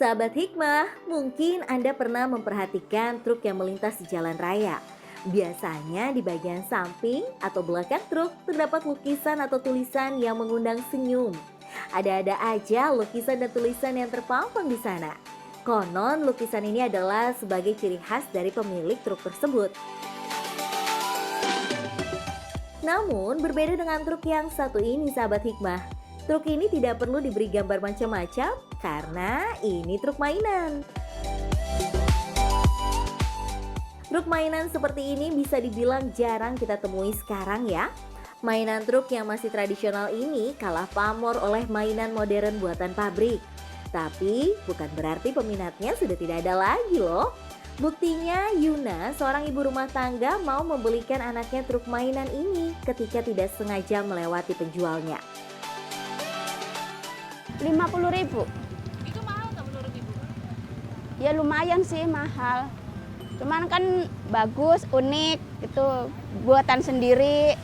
Sahabat Hikmah, mungkin Anda pernah memperhatikan truk yang melintas di jalan raya. Biasanya di bagian samping atau belakang truk terdapat lukisan atau tulisan yang mengundang senyum. Ada-ada aja lukisan dan tulisan yang terpampang di sana. Konon lukisan ini adalah sebagai ciri khas dari pemilik truk tersebut. Namun berbeda dengan truk yang satu ini sahabat Hikmah. Truk ini tidak perlu diberi gambar macam-macam karena ini truk mainan. Truk mainan seperti ini bisa dibilang jarang kita temui sekarang ya. Mainan truk yang masih tradisional ini kalah pamor oleh mainan modern buatan pabrik. Tapi bukan berarti peminatnya sudah tidak ada lagi loh. Buktinya Yuna, seorang ibu rumah tangga mau membelikan anaknya truk mainan ini ketika tidak sengaja melewati penjualnya. 50.000. Itu mahal nggak menurut Ibu? Ya lumayan sih mahal. Cuman kan bagus, unik, itu buatan sendiri.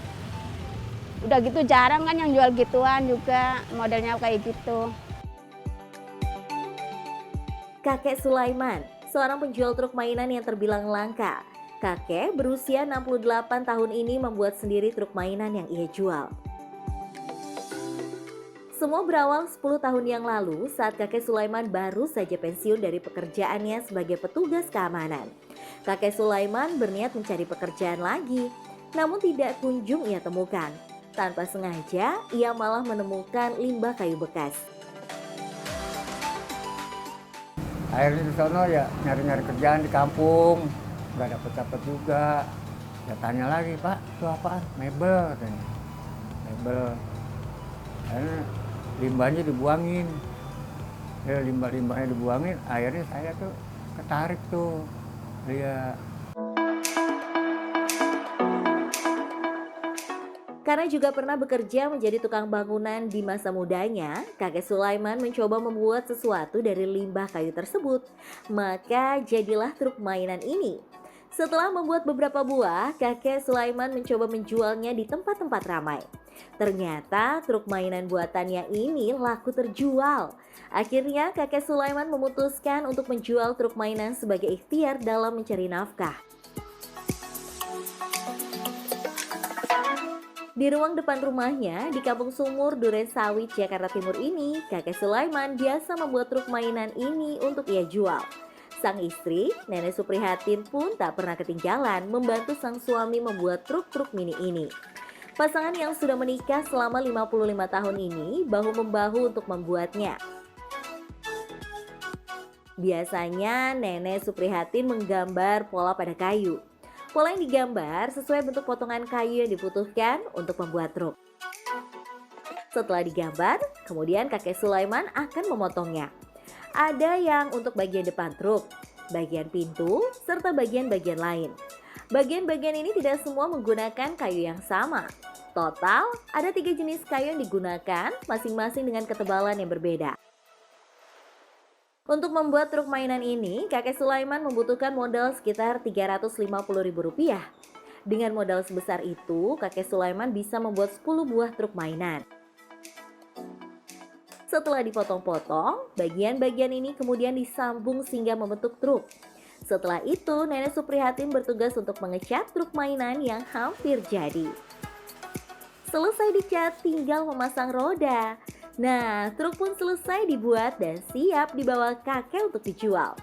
Udah gitu jarang kan yang jual gituan juga, modelnya kayak gitu. Kakek Sulaiman, seorang penjual truk mainan yang terbilang langka. Kakek berusia 68 tahun ini membuat sendiri truk mainan yang ia jual. Semua berawal 10 tahun yang lalu saat kakek Sulaiman baru saja pensiun dari pekerjaannya sebagai petugas keamanan. Kakek Sulaiman berniat mencari pekerjaan lagi, namun tidak kunjung ia temukan. Tanpa sengaja, ia malah menemukan limbah kayu bekas. Akhirnya di sana ya nyari-nyari kerjaan di kampung, nggak dapet juga. Ya tanya lagi, Pak, itu apaan? Mebel katanya. Mebel. Akhirnya limbahnya dibuangin. Ya limbah-limbahnya dibuangin, akhirnya saya tuh ketarik tuh. Iya. Karena juga pernah bekerja menjadi tukang bangunan di masa mudanya, kakek Sulaiman mencoba membuat sesuatu dari limbah kayu tersebut. Maka jadilah truk mainan ini. Setelah membuat beberapa buah, kakek Sulaiman mencoba menjualnya di tempat-tempat ramai. Ternyata truk mainan buatannya ini laku terjual. Akhirnya kakek Sulaiman memutuskan untuk menjual truk mainan sebagai ikhtiar dalam mencari nafkah. Di ruang depan rumahnya di Kampung Sumur, Duren Sawit, Jakarta Timur ini, kakek Sulaiman biasa membuat truk mainan ini untuk ia jual. Sang istri, Nenek Suprihatin pun tak pernah ketinggalan membantu sang suami membuat truk-truk mini ini. Pasangan yang sudah menikah selama 55 tahun ini bahu-membahu untuk membuatnya. Biasanya Nenek Suprihatin menggambar pola pada kayu. Pola yang digambar sesuai bentuk potongan kayu yang dibutuhkan untuk membuat truk. Setelah digambar, kemudian kakek Sulaiman akan memotongnya. Ada yang untuk bagian depan truk, bagian pintu, serta bagian-bagian lain. Bagian-bagian ini tidak semua menggunakan kayu yang sama. Total, ada 3 jenis kayu yang digunakan, masing-masing dengan ketebalan yang berbeda. Untuk membuat truk mainan ini, kakek Sulaiman membutuhkan modal sekitar Rp350.000. Dengan modal sebesar itu, kakek Sulaiman bisa membuat 10 buah truk mainan. Setelah dipotong-potong, bagian-bagian ini kemudian disambung sehingga membentuk truk. Setelah itu, Nenek Suprihatin bertugas untuk mengecat truk mainan yang hampir jadi. Selesai dicat, tinggal memasang roda. Nah, truk pun selesai dibuat dan siap dibawa kakek untuk dijual.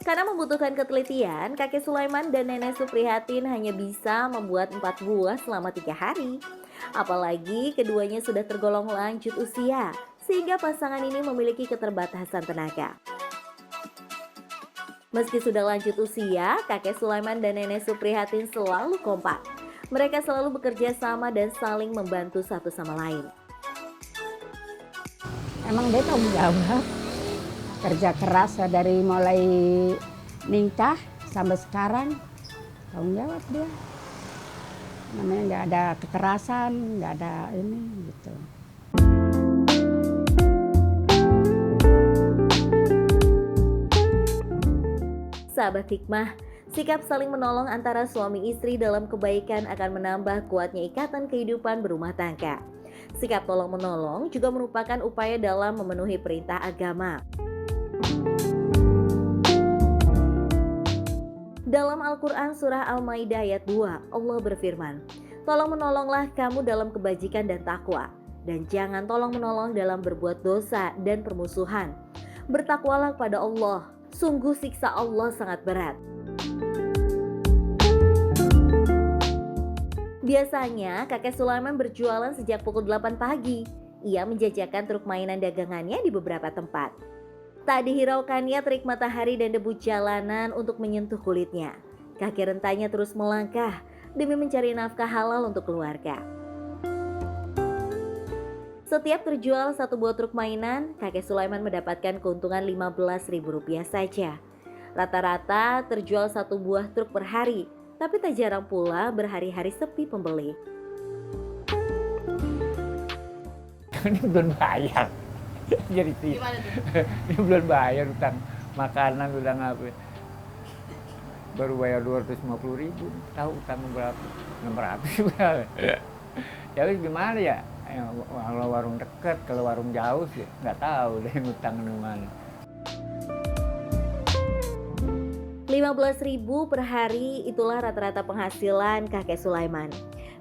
Karena membutuhkan ketelitian, kakek Sulaiman dan Nenek Suprihatin hanya bisa membuat 4 buah selama 3 hari. Apalagi keduanya sudah tergolong lanjut usia, sehingga pasangan ini memiliki keterbatasan tenaga. Meski sudah lanjut usia, kakek Sulaiman dan Nenek Suprihatin selalu kompak. Mereka selalu bekerja sama dan saling membantu satu sama lain. Emang dia tanggung jawab. Kerja keras dari mulai nikah sampai sekarang tanggung jawab dia. Namanya nggak ada kekerasan, nggak ada ini gitu. Sahabat Hikmah, sikap saling menolong antara suami istri dalam kebaikan akan menambah kuatnya ikatan kehidupan berumah tangga. Sikap tolong-menolong juga merupakan upaya dalam memenuhi perintah agama. Dalam Al-Quran surah Al-Maidah ayat 2, Allah berfirman, "Tolong menolonglah kamu dalam kebajikan dan takwa, dan jangan tolong menolong dalam berbuat dosa dan permusuhan. Bertakwalah kepada Allah, sungguh siksa Allah sangat berat." Biasanya kakek Sulaiman berjualan sejak pukul 8 pagi. Ia menjajakan truk mainan dagangannya di beberapa tempat. Tak dihiraukannya terik matahari dan debu jalanan untuk menyentuh kulitnya. Kaki rentanya terus melangkah demi mencari nafkah halal untuk keluarga. Setiap terjual satu buah truk mainan, kakek Sulaiman mendapatkan keuntungan Rp15.000 saja. Rata-rata terjual satu buah truk per hari, tapi tak jarang pula berhari-hari sepi pembeli. Ini belum bayar. Jadi sih. Gimana tuh? Ini belum bayar utang makanan udah ngapain. Baru bayar 250.000. Tahu utang berapa? 600 berapa? Ya gimana ya? Kalau warung dekat, kalau warung jauh sih nggak tahu deh utang di mana. 15.000 per hari itulah rata-rata penghasilan kakek Sulaiman.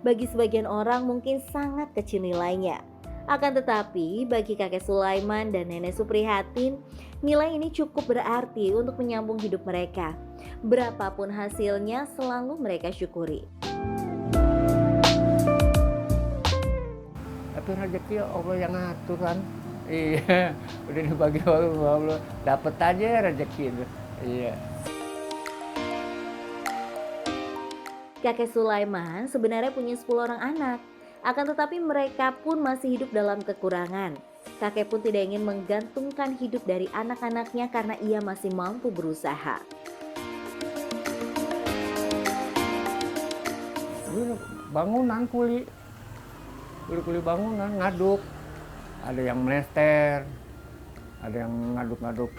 Bagi sebagian orang mungkin sangat kecil nilainya. Akan tetapi bagi kakek Sulaiman dan nenek Suprihatin, nilai ini cukup berarti untuk menyambung hidup mereka. Berapapun hasilnya selalu mereka syukuri. Tapi rezeki Allah yang ngatur kan. Iya, udah dibagi Allah, dapat aja rezeki itu. Iya. Kakek Sulaiman sebenarnya punya 10 orang anak. Akan tetapi mereka pun masih hidup dalam kekurangan. Kakek pun tidak ingin menggantungkan hidup dari anak-anaknya karena ia masih mampu berusaha. Bangunan kuli bangunan ngaduk. Ada yang melester, ada yang ngaduk-ngaduk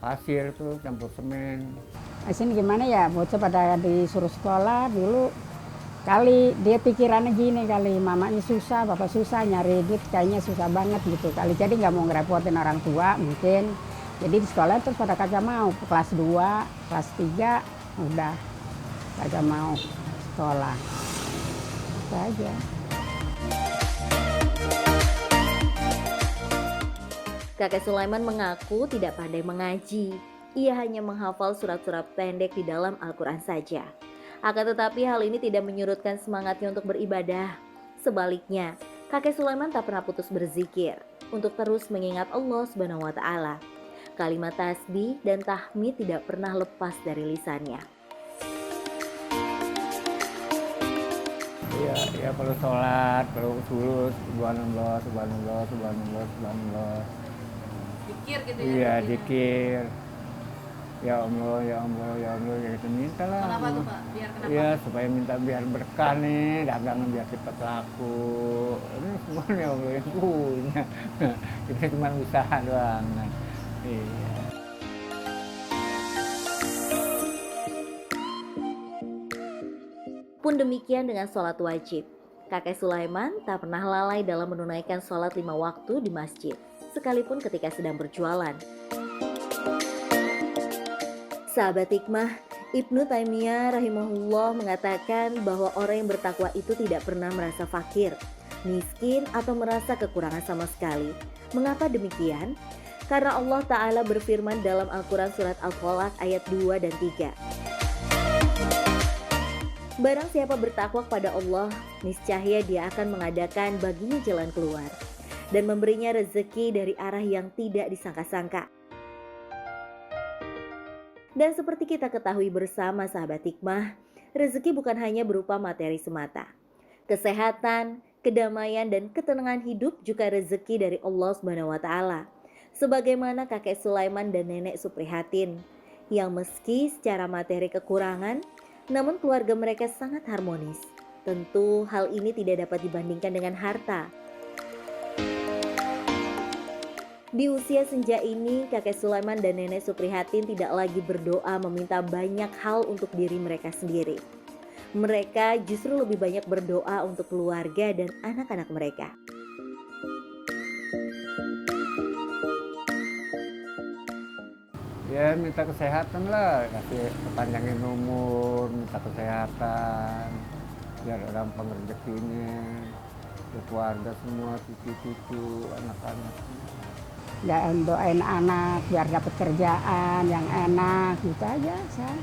pasir tuh campur semen. Di sini gimana ya, bocah pada disuruh sekolah dulu. Kali dia pikirannya gini kali, mamanya susah, bapak susah, nyari duit kayaknya susah banget gitu kali. Jadi nggak mau ngerepotin orang tua mungkin. Jadi di sekolah terus pada kagak mau, kelas 2, kelas 3 udah kagak mau sekolah. Itu aja. Kakek Sulaiman mengaku tidak pandai mengaji. Ia hanya menghafal surat-surat pendek di dalam Al-Quran saja. Akan tetapi hal ini tidak menyurutkan semangatnya untuk beribadah. Sebaliknya, kakek Sulaiman tak pernah putus berzikir untuk terus mengingat Allah Subhanahu wa Ta'ala. Kalimat tasbih dan tahmid tidak pernah lepas dari lisannya. Iya kalau sholat, kalau sulus, subhanallah, subhanallah, subhanallah, subhanallah. Dikir gitu ya? Iya, dikir. Ya Allah, ya Allah, ya Allah, ya itu minta lah. Kenapa tuh Pak? Biar kenapa? Iya, supaya minta biar berkah nih, dagangan biar cepat laku. Ini semuanya Allah yang punya. Kita cuma usaha doang. Iya. Pun demikian dengan sholat wajib. Kakek Sulaiman tak pernah lalai dalam menunaikan sholat 5 waktu di masjid, sekalipun ketika sedang berjualan. Sahabat hikmah, Ibnu Taimiyah rahimahullah mengatakan bahwa orang yang bertakwa itu tidak pernah merasa fakir, miskin atau merasa kekurangan sama sekali. Mengapa demikian? Karena Allah Ta'ala berfirman dalam Al-Quran surat Al-Falaq ayat 2 dan 3. Barang siapa bertakwa kepada Allah, niscaya dia akan mengadakan baginya jalan keluar dan memberinya rezeki dari arah yang tidak disangka-sangka. Dan seperti kita ketahui bersama sahabat hikmah, rezeki bukan hanya berupa materi semata. Kesehatan, kedamaian, dan ketenangan hidup juga rezeki dari Allah Subhanahu wa Ta'ala. Sebagaimana kakek Sulaiman dan nenek Suprihatin, yang meski secara materi kekurangan, namun keluarga mereka sangat harmonis. Tentu hal ini tidak dapat dibandingkan dengan harta. Di usia senja ini, kakek Sulaiman dan nenek Suprihatin tidak lagi berdoa meminta banyak hal untuk diri mereka sendiri. Mereka justru lebih banyak berdoa untuk keluarga dan anak-anak mereka. Ya minta kesehatan lah, kasih kepanjangin umur, minta kesehatan, biar gampang rezekinya, ke keluarga semua, cucu-cucu, anak-anak. Ya doain anak biar dapat kerjaan yang enak gitu aja saya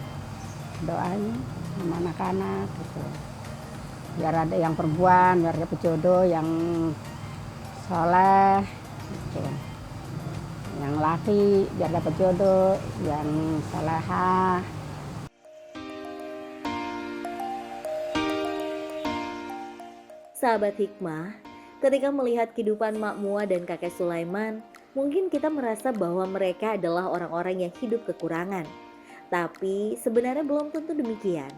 doain sama anak-anak gitu. Biar ada yang perempuan, biar dapat jodoh yang soleh gitu. Yang laki biar dapat jodoh yang salehah. Sahabat hikmah, ketika melihat kehidupan Mak Mua dan kakek Sulaiman, mungkin kita merasa bahwa mereka adalah orang-orang yang hidup kekurangan. Tapi sebenarnya belum tentu demikian.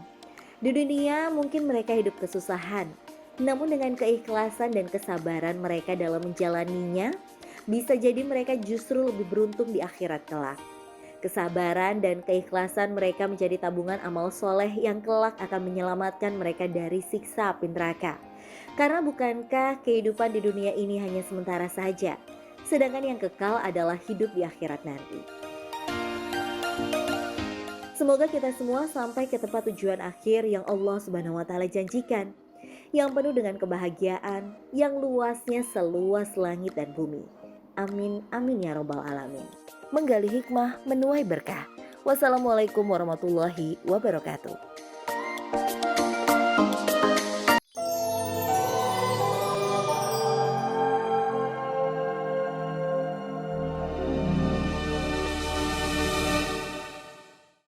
Di dunia mungkin mereka hidup kesusahan, namun dengan keikhlasan dan kesabaran mereka dalam menjalaninya, bisa jadi mereka justru lebih beruntung di akhirat kelak. Kesabaran dan keikhlasan mereka menjadi tabungan amal soleh yang kelak akan menyelamatkan mereka dari siksa api neraka. Karena bukankah kehidupan di dunia ini hanya sementara saja, sedangkan yang kekal adalah hidup di akhirat nanti. Semoga kita semua sampai ke tempat tujuan akhir yang Allah Subhanahu wa taala janjikan, yang penuh dengan kebahagiaan, yang luasnya seluas langit dan bumi. Amin amin ya robbal alamin. Menggali hikmah, menuai berkah. Wassalamualaikum warahmatullahi wabarakatuh.